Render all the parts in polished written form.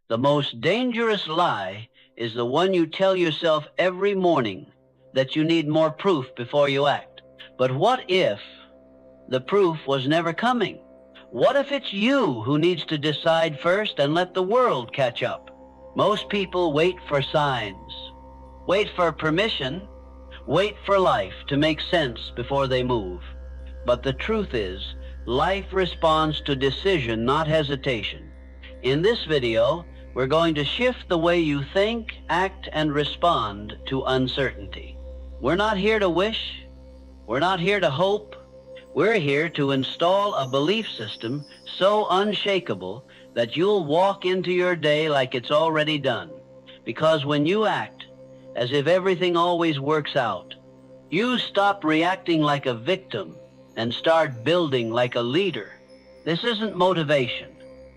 The most dangerous lie is the one you tell yourself every morning, that you need more proof before you act. But what if the proof was never coming? What if it's you who needs to decide first and let the world catch up? Most people wait for signs, wait for permission, wait for life to make sense before they move. But the truth is, life responds to decision, not hesitation. In this video, we're going to shift the way you think, act, and respond to uncertainty. We're not here to wish. We're not here to hope. We're here to install a belief system so unshakable that you'll walk into your day like it's already done. Because when you act as if everything always works out, you stop reacting like a victim and start building like a leader. This isn't motivation.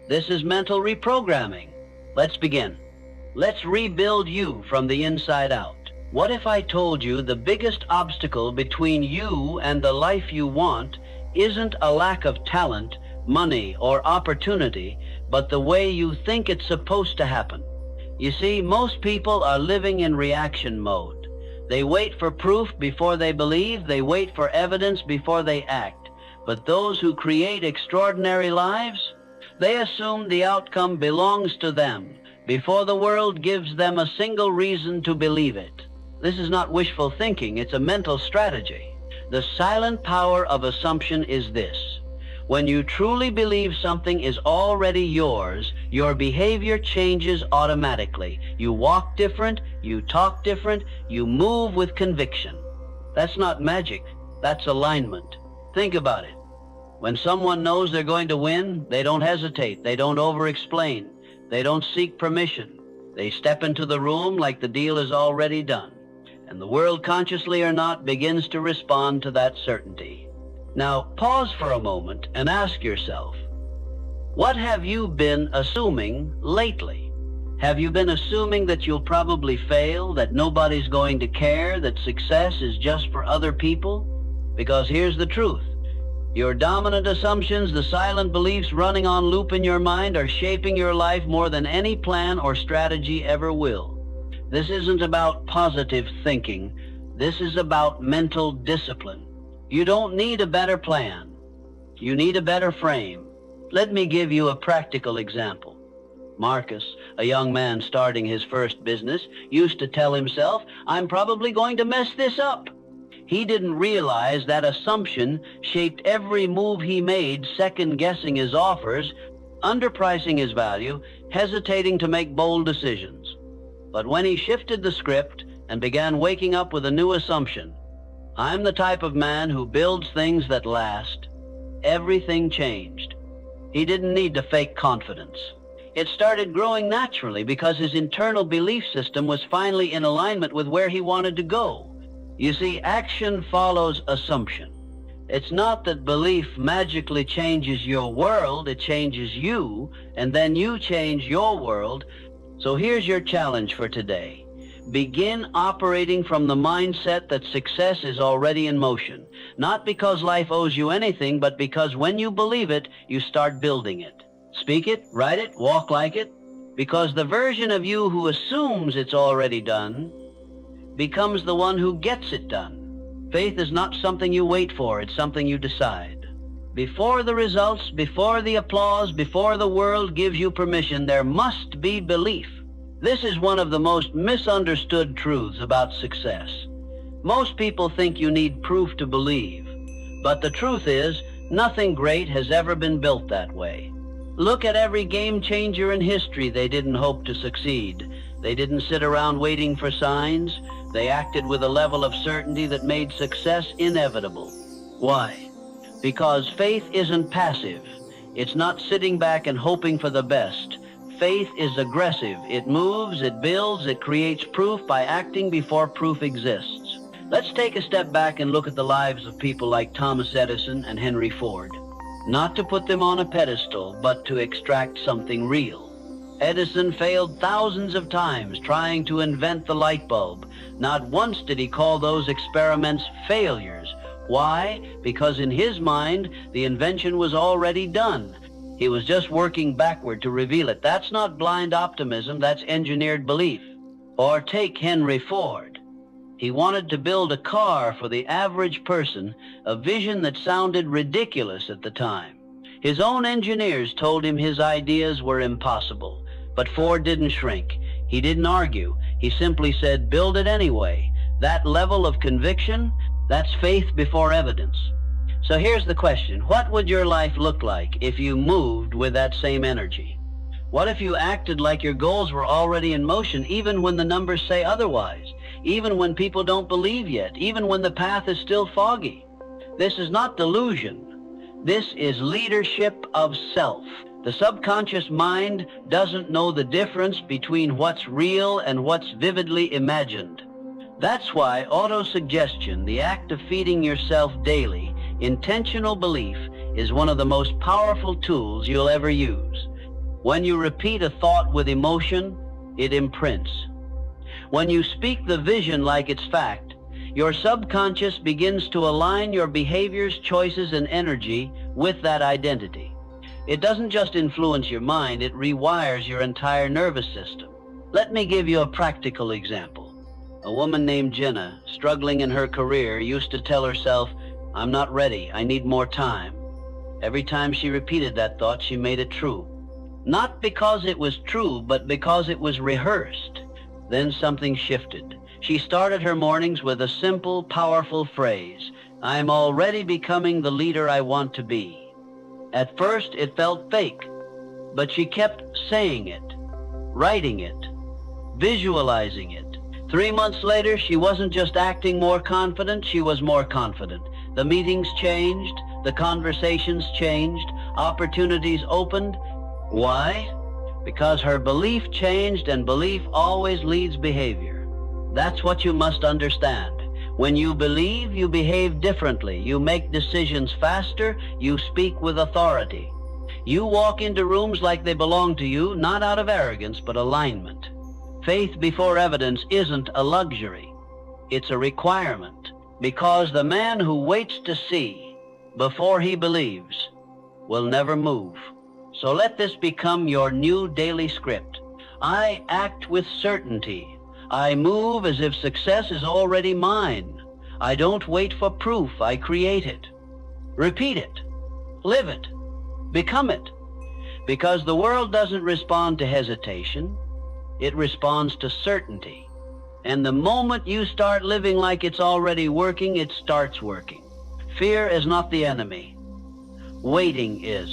This is mental reprogramming. Let's begin. Let's rebuild you from the inside out. What if I told you the biggest obstacle between you and the life you want isn't a lack of talent, money, or opportunity, but the way you think it's supposed to happen? You see, most people are living in reaction mode. They wait for proof before they believe. They wait for evidence before they act. But those who create extraordinary lives, they assume the outcome belongs to them before the world gives them a single reason to believe it. This is not wishful thinking, it's a mental strategy. The silent power of assumption is this: when you truly believe something is already yours, your behavior changes automatically. You walk different, you talk different, you move with conviction. That's not magic, that's alignment. Think about it. When someone knows they're going to win, they don't hesitate, they don't over-explain, they don't seek permission. They step into the room like the deal is already done. And the world, consciously or not, begins to respond to that certainty. Now, pause for a moment and ask yourself, what have you been assuming lately? Have you been assuming that you'll probably fail, that nobody's going to care, that success is just for other people? Because here's the truth. Your dominant assumptions, the silent beliefs running on loop in your mind, are shaping your life more than any plan or strategy ever will. This isn't about positive thinking. This is about mental discipline. You don't need a better plan. You need a better frame. Let me give you a practical example. Marcus, a young man starting his first business, used to tell himself, "I'm probably going to mess this up." He didn't realize that assumption shaped every move he made, second-guessing his offers, underpricing his value, hesitating to make bold decisions. But when he shifted the script and began waking up with a new assumption, "I'm the type of man who builds things that last," everything changed. He didn't need to fake confidence. It started growing naturally because his internal belief system was finally in alignment with where he wanted to go. You see, action follows assumption. It's not that belief magically changes your world, it changes you, and then you change your world. So here's your challenge for today. Begin operating from the mindset that success is already in motion. Not because life owes you anything, but because when you believe it, you start building it. Speak it, write it, walk like it. Because the version of you who assumes it's already done becomes the one who gets it done. Faith is not something you wait for, it's something you decide. Before the results, before the applause, before the world gives you permission, there must be belief. This is one of the most misunderstood truths about success. Most people think you need proof to believe, but the truth is, nothing great has ever been built that way. Look at every game changer in history. They didn't hope to succeed. They didn't sit around waiting for signs. They acted with a level of certainty that made success inevitable. Why? Because faith isn't passive. It's not sitting back and hoping for the best. Faith is aggressive. It moves, it builds, it creates proof by acting before proof exists. Let's take a step back and look at the lives of people like Thomas Edison and Henry Ford. Not to put them on a pedestal, but to extract something real. Edison failed thousands of times trying to invent the light bulb. Not once did he call those experiments failures. Why? Because in his mind, the invention was already done. He was just working backward to reveal it. That's not blind optimism, that's engineered belief. Or take Henry Ford. He wanted to build a car for the average person, a vision that sounded ridiculous at the time. His own engineers told him his ideas were impossible. But Ford didn't shrink. He didn't argue. He simply said, build it anyway. That level of conviction, that's faith before evidence. So here's the question. What would your life look like if you moved with that same energy? What if you acted like your goals were already in motion, even when the numbers say otherwise, even when people don't believe yet, even when the path is still foggy? This is not delusion. This is leadership of self. The subconscious mind doesn't know the difference between what's real and what's vividly imagined. That's why autosuggestion, the act of feeding yourself daily, intentional belief, is one of the most powerful tools you'll ever use. When you repeat a thought with emotion, it imprints. When you speak the vision like it's fact, your subconscious begins to align your behaviors, choices, and energy with that identity. It doesn't just influence your mind, it rewires your entire nervous system. Let me give you a practical example. A woman named Jenna, struggling in her career, used to tell herself, I'm not ready, I need more time. Every time she repeated that thought, she made it true. Not because it was true, but because it was rehearsed. Then something shifted. She started her mornings with a simple, powerful phrase, I'm already becoming the leader I want to be. At first, it felt fake, but she kept saying it, writing it, visualizing it. 3 months later, she wasn't just acting more confident, she was more confident. The meetings changed, the conversations changed, opportunities opened. Why? Because her belief changed, and belief always leads behavior. That's what you must understand. When you believe, you behave differently. You make decisions faster, you speak with authority. You walk into rooms like they belong to you, not out of arrogance, but alignment. Faith before evidence isn't a luxury. It's a requirement. Because the man who waits to see before he believes will never move. So let this become your new daily script. I act with certainty. I move as if success is already mine. I don't wait for proof, I create it. Repeat it. Live it. Become it. Because the world doesn't respond to hesitation. It responds to certainty. And the moment you start living like it's already working, it starts working. Fear is not the enemy. Waiting is.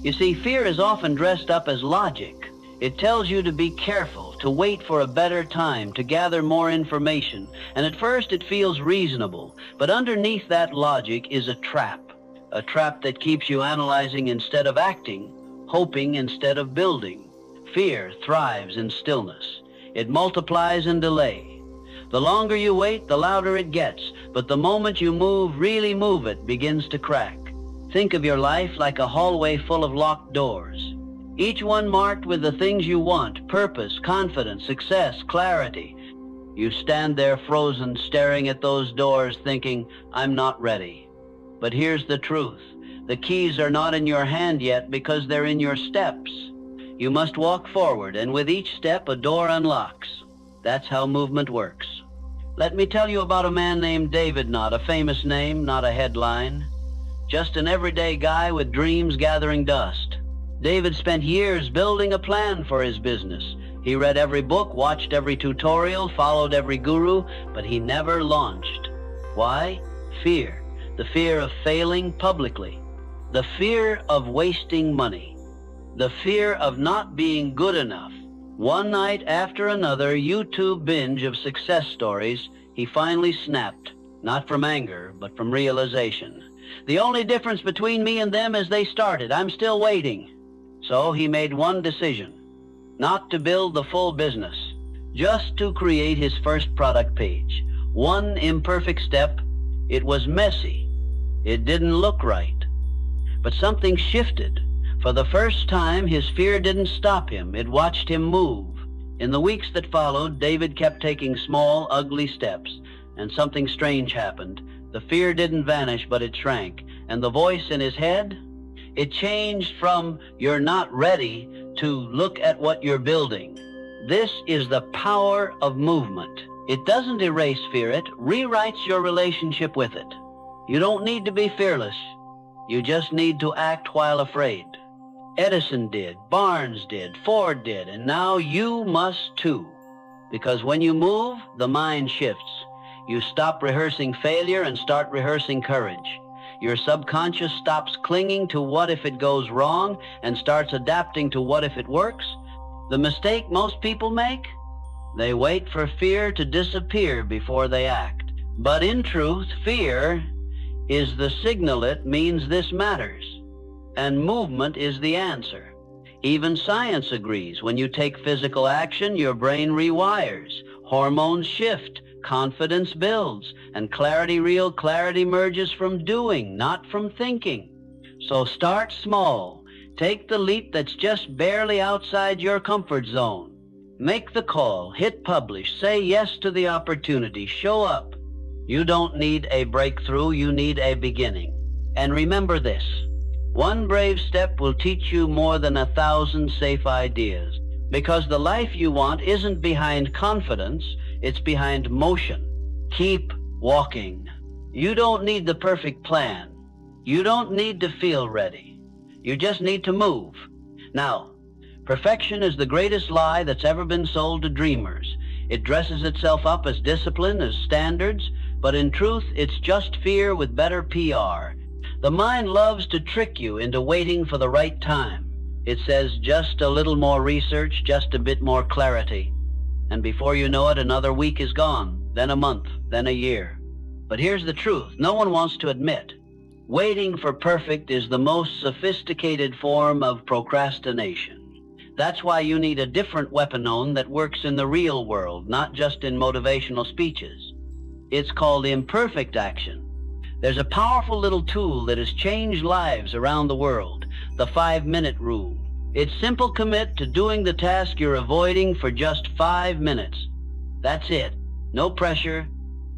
You see, fear is often dressed up as logic. It tells you to be careful, to wait for a better time, to gather more information. And at first it feels reasonable. But underneath that logic is a trap that keeps you analyzing instead of acting, hoping instead of building. Fear thrives in stillness. It multiplies in delay. The longer you wait, the louder it gets. But the moment you move, really move, it begins to crack. Think of your life like a hallway full of locked doors. Each one marked with the things you want, purpose, confidence, success, clarity. You stand there frozen, staring at those doors, thinking, I'm not ready. But here's the truth. The keys are not in your hand yet because they're in your steps. You must walk forward, and with each step, a door unlocks. That's how movement works. Let me tell you about a man named David Knott, a famous name, not a headline. Just an everyday guy with dreams gathering dust. David spent years building a plan for his business. He read every book, watched every tutorial, followed every guru, but he never launched. Why? Fear. The fear of failing publicly. The fear of wasting money. The fear of not being good enough. One night after another YouTube binge of success stories, he finally snapped, not from anger, but from realization. The only difference between me and them is they started. I'm still waiting. So he made one decision, not to build the full business, just to create his first product page. One imperfect step. It was messy. It didn't look right. But something shifted. For the first time, his fear didn't stop him. It watched him move. In the weeks that followed, David kept taking small, ugly steps, and something strange happened. The fear didn't vanish, but it shrank. And the voice in his head? It changed from "you're not ready" to "look at what you're building." This is the power of movement. It doesn't erase fear, it rewrites your relationship with it. You don't need to be fearless. You just need to act while afraid. Edison did, Barnes did, Ford did, and now you must too. Because when you move, the mind shifts. You stop rehearsing failure and start rehearsing courage. Your subconscious stops clinging to what if it goes wrong and starts adapting to what if it works. The mistake most people make? They wait for fear to disappear before they act. But in truth, fear is the signal. It means this matters. And movement is the answer. Even science agrees. When you take physical action, your brain rewires. Hormones shift. Confidence builds. And real clarity emerges from doing, not from thinking. So start small. Take the leap that's just barely outside your comfort zone. Make the call, hit publish, say yes to the opportunity, show up. You don't need a breakthrough, you need a beginning. And remember this, one brave step will teach you more than 1,000 safe ideas. Because the life you want isn't behind confidence, it's behind motion. Keep walking. You don't need the perfect plan. You don't need to feel ready. You just need to move. Now, perfection is the greatest lie that's ever been sold to dreamers. It dresses itself up as discipline, as standards, but in truth, it's just fear with better PR. The mind loves to trick you into waiting for the right time. It says just a little more research, just a bit more clarity. And before you know it, another week is gone, then a month, then a year. But here's the truth no one wants to admit. Waiting for perfect is the most sophisticated form of procrastination. That's why you need a different weapon that works in the real world, not just in motivational speeches. It's called imperfect action. There's a powerful little tool that has changed lives around the world, the 5-minute rule. It's simple commit to doing the task you're avoiding for just 5 minutes. That's it. No pressure,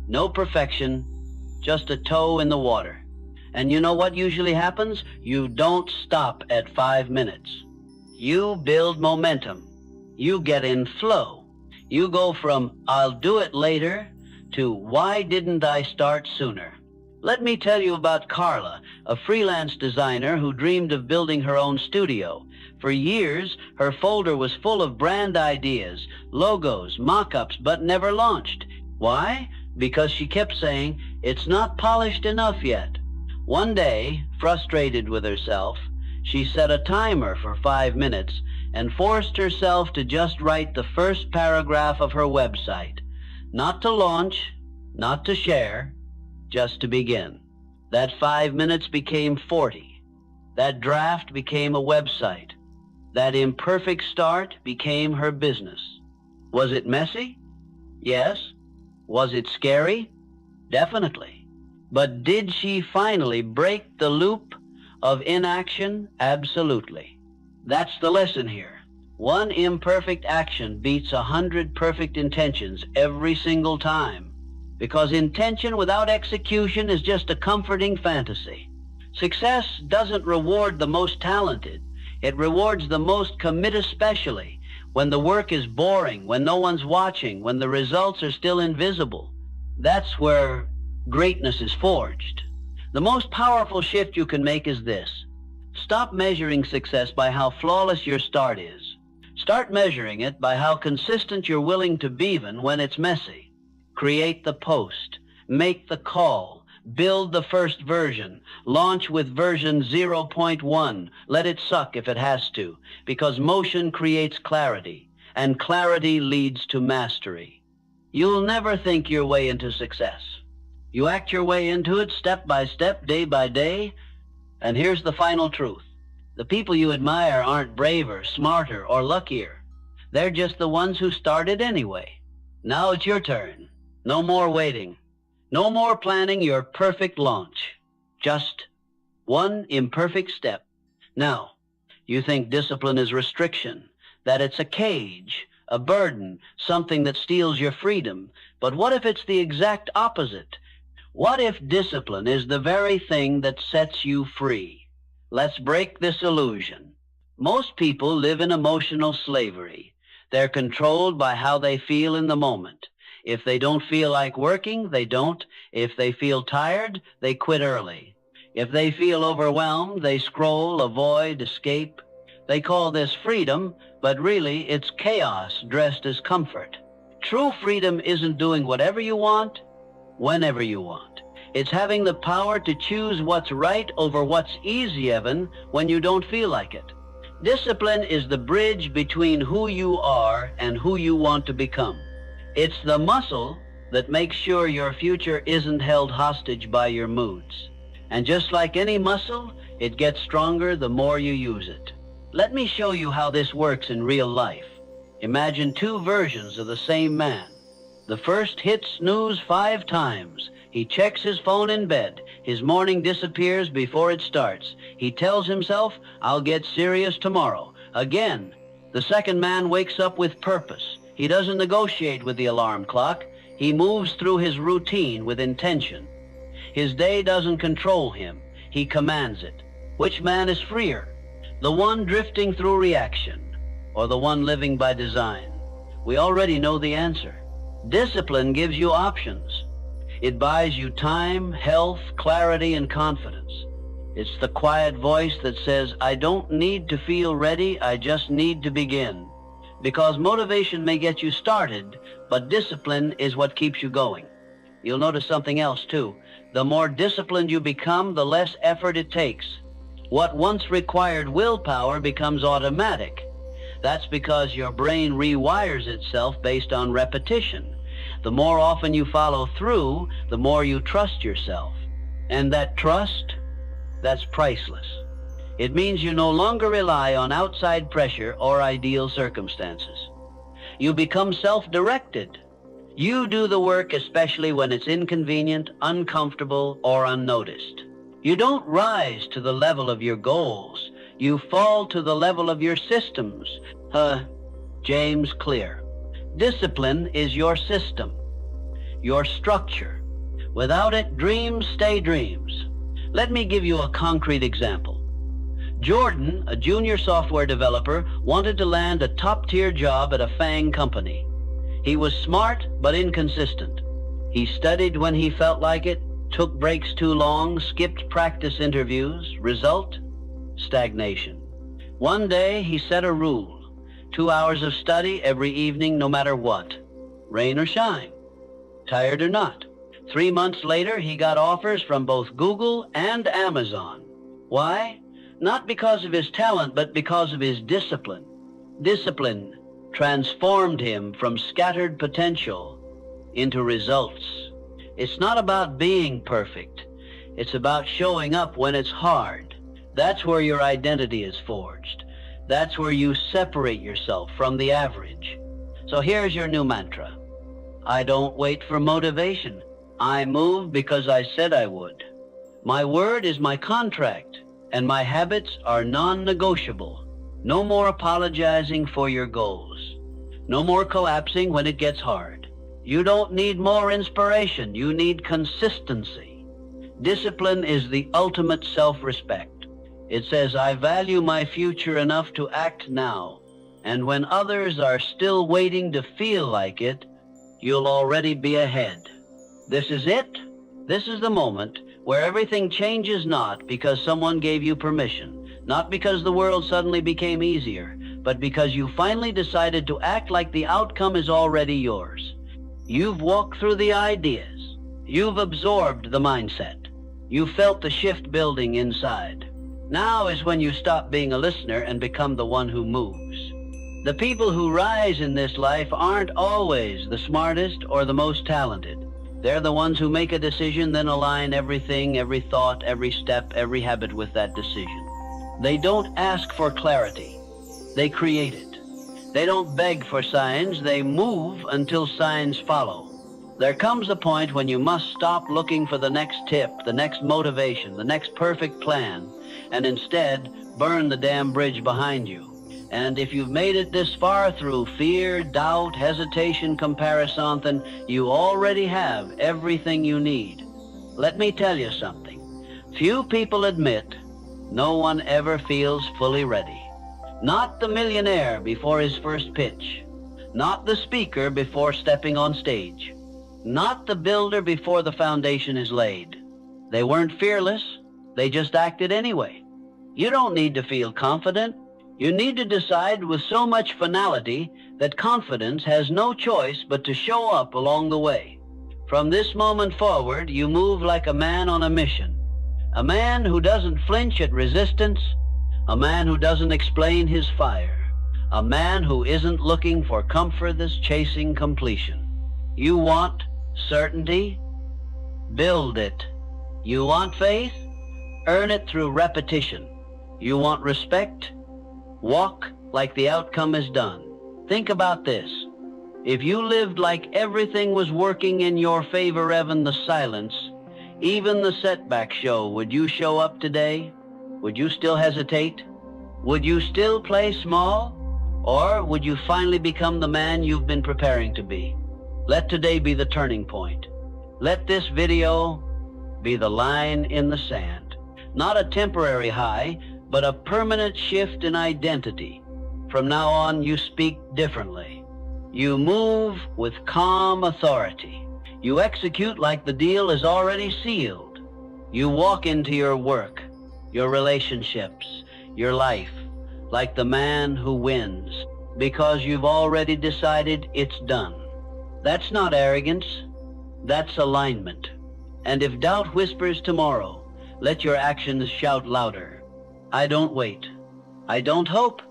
no perfection, just a toe in the water. And you know what usually happens? You don't stop at 5 minutes. You build momentum. You get in flow. You go from "I'll do it later" to "why didn't I start sooner?" Let me tell you about Carla, a freelance designer who dreamed of building her own studio. For years, her folder was full of brand ideas, logos, mock-ups, but never launched. Why? Because she kept saying, "It's not polished enough yet." One day, frustrated with herself, she set a timer for 5 minutes and forced herself to just write the first paragraph of her website. Not to launch, not to share, just to begin. That 5 minutes became 40. That draft became a website. That imperfect start became her business. Was it messy? Yes. Was it scary? Definitely. But did she finally break the loop of inaction? Absolutely. That's the lesson here. One imperfect action beats 100 perfect intentions every single time. Because intention without execution is just a comforting fantasy. Success doesn't reward the most talented. It rewards the most committed, especially when the work is boring, when no one's watching, when the results are still invisible. That's where greatness is forged. The most powerful shift you can make is this. Stop measuring success by how flawless your start is. Start measuring it by how consistent you're willing to be even when it's messy. Create the post. Make the call. Build the first version. Launch with version 0.1. Let it suck if it has to, because motion creates clarity, and clarity leads to mastery. You'll never think your way into success. You act your way into it step by step, day by day. And here's the final truth. The people you admire aren't braver, smarter, or luckier. They're just the ones who started anyway. Now it's your turn. No more waiting. No more planning your perfect launch. Just one imperfect step. Now, you think discipline is restriction, that it's a cage, a burden, something that steals your freedom. But what if it's the exact opposite? What if discipline is the very thing that sets you free? Let's break this illusion. Most people live in emotional slavery. They're controlled by how they feel in the moment. If they don't feel like working, they don't. If they feel tired, they quit early. If they feel overwhelmed, they scroll, avoid, escape. They call this freedom, but really it's chaos dressed as comfort. True freedom isn't doing whatever you want, whenever you want. It's having the power to choose what's right over what's easy, Evan, when you don't feel like it. Discipline is the bridge between who you are and who you want to become. It's the muscle that makes sure your future isn't held hostage by your moods. And just like any muscle, it gets stronger the more you use it. Let me show you how this works in real life. Imagine two versions of the same man. The first hits snooze 5 times. He checks his phone in bed. His morning disappears before it starts. He tells himself, I'll get serious tomorrow. Again, the second man wakes up with purpose. He doesn't negotiate with the alarm clock. He moves through his routine with intention. His day doesn't control him. He commands it. Which man is freer? The one drifting through reaction, or the one living by design? We already know the answer. Discipline gives you options. It buys you time, health, clarity, and confidence. It's the quiet voice that says, I don't need to feel ready, I just need to begin. Because motivation may get you started, but discipline is what keeps you going. You'll notice something else too. The more disciplined you become, the less effort it takes. What once required willpower becomes automatic. That's because your brain rewires itself based on repetition. The more often you follow through, the more you trust yourself. And that trust, that's priceless. It means you no longer rely on outside pressure or ideal circumstances. You become self-directed. You do the work especially when it's inconvenient, uncomfortable, or unnoticed. You don't rise to the level of your goals. You fall to the level of your systems. James Clear. Discipline is your system, your structure. Without it, dreams stay dreams. Let me give you a concrete example. Jordan, a junior software developer, wanted to land a top-tier job at a FAANG company. He was smart but inconsistent. He studied when he felt like it, took breaks too long, skipped practice interviews. Result? Stagnation. One day he set a rule. 2 hours of study every evening, no matter what. Rain or shine. Tired or not. 3 months later, he got offers from both Google and Amazon. Why? Not because of his talent, but because of his discipline. Discipline transformed him from scattered potential into results. It's not about being perfect. It's about showing up when it's hard. That's where your identity is forged. That's where you separate yourself from the average. So here's your new mantra. I don't wait for motivation. I move because I said I would. My word is my contract, and my habits are non-negotiable. No more apologizing for your goals. No more collapsing when it gets hard. You don't need more inspiration. You need consistency. Discipline is the ultimate self-respect. It says, I value my future enough to act now. And when others are still waiting to feel like it, you'll already be ahead. This is it. This is the moment where everything changes, not because someone gave you permission, not because the world suddenly became easier, but because you finally decided to act like the outcome is already yours. You've walked through the ideas. You've absorbed the mindset. You felt the shift building inside. Now is when you stop being a listener and become the one who moves. The people who rise in this life aren't always the smartest or the most talented. They're the ones who make a decision, then align everything, every thought, every step, every habit with that decision. They don't ask for clarity. They create it. They don't beg for signs. They move until signs follow. There comes a point when you must stop looking for the next tip, the next motivation, the next perfect plan, and instead burn the damn bridge behind you. And if you've made it this far through fear, doubt, hesitation, comparison, then you already have everything you need. Let me tell you something. Few people admit No one ever feels fully ready. Not the millionaire before his first pitch. Not the speaker before stepping on stage. Not the builder before the foundation is laid. They weren't fearless. They just acted anyway. You don't need to feel confident. You need to decide with so much finality that confidence has no choice but to show up along the way. From this moment forward, you move like a man on a mission. A man who doesn't flinch at resistance. A man who doesn't explain his fire. A man who isn't looking for comfort that's chasing completion. You want certainty? Build it. You want faith? Earn it through repetition. You want respect? Walk like the outcome is done. Think about this. If you lived like everything was working in your favor, even the silence, even the setback show, would you show up today? Would you still hesitate? Would you still play small? Or would you finally become the man you've been preparing to be? Let today be the turning point. Let this video be the line in the sand. Not a temporary high, but a permanent shift in identity. From now on, you speak differently. You move with calm authority. You execute like the deal is already sealed. You walk into your work, your relationships, your life, like the man who wins, because you've already decided it's done. That's not arrogance, that's alignment. And if doubt whispers tomorrow, let your actions shout louder. I don't wait. I don't hope.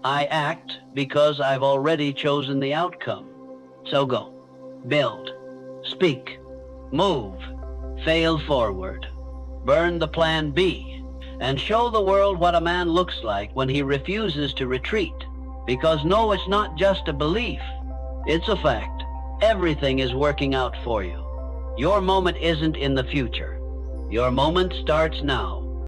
I act because I've already chosen the outcome. So go. Build. Speak. Move. Fail forward. Burn the plan B. And show the world what a man looks like when he refuses to retreat. Because no, it's not just a belief. It's a fact. Everything is working out for you. Your moment isn't in the future. Your moment starts now.